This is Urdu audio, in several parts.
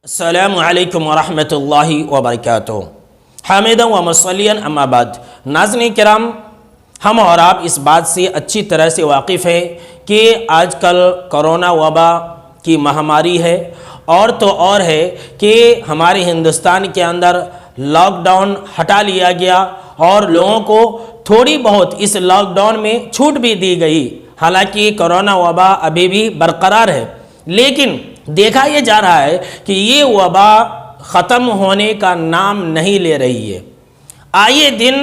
السلام علیکم ورحمۃ اللہ وبرکاتہ۔ حامداً و مصلیاً اما بعد، ناظرین کرام، ہم اور آپ اس بات سے اچھی طرح سے واقف ہیں کہ آج کل کرونا وبا کی مہاماری ہے، اور تو اور ہے کہ ہمارے ہندوستان کے اندر لاک ڈاؤن ہٹا لیا گیا اور لوگوں کو تھوڑی بہت اس لاک ڈاؤن میں چھوٹ بھی دی گئی، حالانکہ کرونا وبا ابھی بھی برقرار ہے، لیکن دیکھا یہ جا رہا ہے کہ یہ وبا ختم ہونے کا نام نہیں لے رہی ہے۔ آئے دن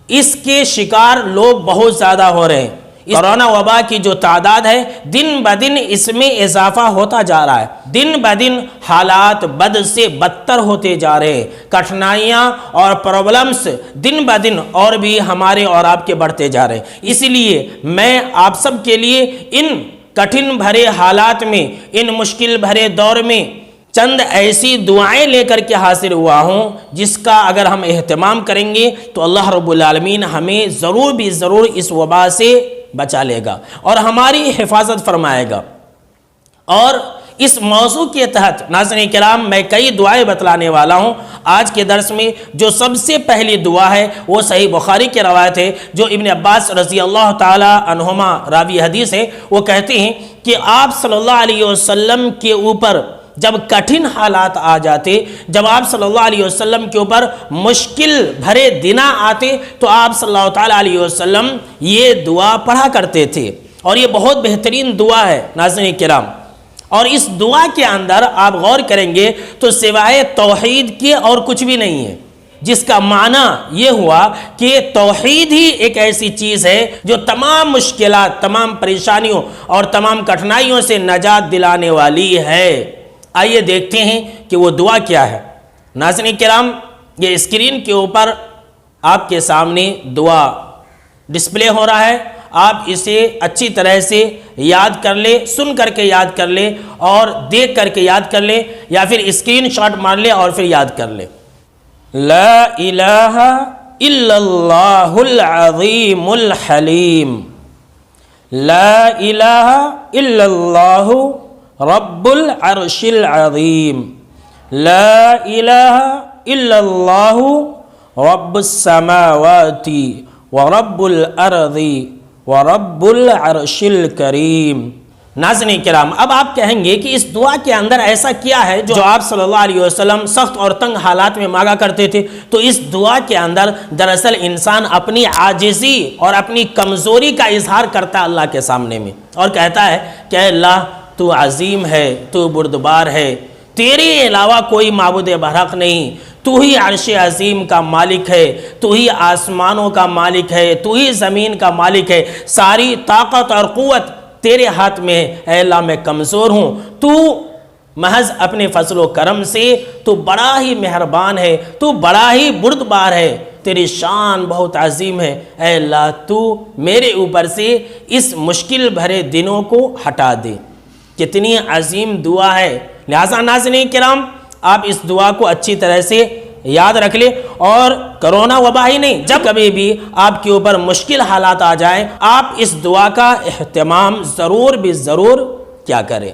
اس کے شکار لوگ بہت زیادہ ہو رہے ہیں۔ کرونا وبا کی جو تعداد ہے دن بدن اس میں اضافہ ہوتا جا رہا ہے، دن بدن حالات بد سے بدتر ہوتے جا رہے ہیں، کٹھنائیاں اور پرابلمز دن بدن اور بھی ہمارے اور آپ کے بڑھتے جا رہے ہیں۔ اس لیے میں آپ سب کے لیے ان کٹھن بھرے حالات میں، ان مشکل بھرے دور میں چند ایسی دعائیں لے کر کے حاضر ہوا ہوں جس کا اگر ہم اہتمام کریں گے تو اللہ رب العالمین ہمیں ضرور بھی ضرور اس وبا سے بچا لے گا اور ہماری حفاظت فرمائے گا۔ اور اس موضوع کے تحت ناظرین کرام میں کئی دعائیں بتلانے والا ہوں۔ آج کے درس میں جو سب سے پہلی دعا ہے وہ صحیح بخاری کی روایت ہے، جو ابن عباس رضی اللہ تعالی عنہما راوی حدیث ہے۔ وہ کہتے ہیں کہ آپ صلی اللہ علیہ وسلم کے اوپر جب کٹھن حالات آ جاتے، جب آپ صلی اللہ علیہ وسلم کے اوپر مشکل بھرے دن آتے تو آپ صلی اللہ تعالی علیہ وسلم یہ دعا پڑھا کرتے تھے، اور یہ بہت بہترین دعا ہے ناظرین کرام۔ اور اس دعا کے اندر آپ غور کریں گے تو سوائے توحید کے اور کچھ بھی نہیں ہے، جس کا معنی یہ ہوا کہ توحید ہی ایک ایسی چیز ہے جو تمام مشکلات، تمام پریشانیوں اور تمام کٹھنائیوں سے نجات دلانے والی ہے۔ آئیے دیکھتے ہیں کہ وہ دعا کیا ہے۔ ناظرین کرام، یہ اسکرین کے اوپر آپ کے سامنے دعا ڈسپلے ہو رہا ہے، آپ اسے اچھی طرح سے یاد کر لیں، سن کر کے یاد کر لیں اور دیکھ کر کے یاد کر لیں، یا پھر اسکرین شاٹ مار لیں اور پھر یاد کر لیں۔ لا الہ الا اللہ العظیم الحلیم، لا الہ الا اللہ رب العرش العظیم، لا الہ الا اللہ رب السماوات ورب الارض ورب العرش الکریم۔ ناظرین کرام، اب آپ کہیں گے کہ اس دعا کے اندر ایسا کیا ہے جو آپ صلی اللہ علیہ وسلم سخت اور تنگ حالات میں مانگا کرتے تھے؟ تو اس دعا کے اندر دراصل انسان اپنی عاجزی اور اپنی کمزوری کا اظہار کرتا ہے اللہ کے سامنے میں، اور کہتا ہے کہ اے اللہ تو عظیم ہے، تو بردبار ہے، تیرے علاوہ کوئی معبود برحق نہیں، تو ہی عرش عظیم کا مالک ہے، تو ہی آسمانوں کا مالک ہے، تو ہی زمین کا مالک ہے، ساری طاقت اور قوت تیرے ہاتھ میں ہے۔ اے اللہ میں کمزور ہوں، تو محض اپنے فضل و کرم سے تو بڑا ہی مہربان ہے، تو بڑا ہی بردبار ہے، تیری شان بہت عظیم ہے۔ اے اللہ تو میرے اوپر سے اس مشکل بھرے دنوں کو ہٹا دے۔ کتنی عظیم دعا ہے۔ لہٰذا ناظرین کرام، آپ اس دعا کو اچھی طرح سے یاد رکھ لیں، اور کرونا وبا ہی نہیں، جب کبھی بھی آپ کے اوپر مشکل حالات آ جائیں آپ اس دعا کا اہتمام ضرور بھی ضرور کیا کریں۔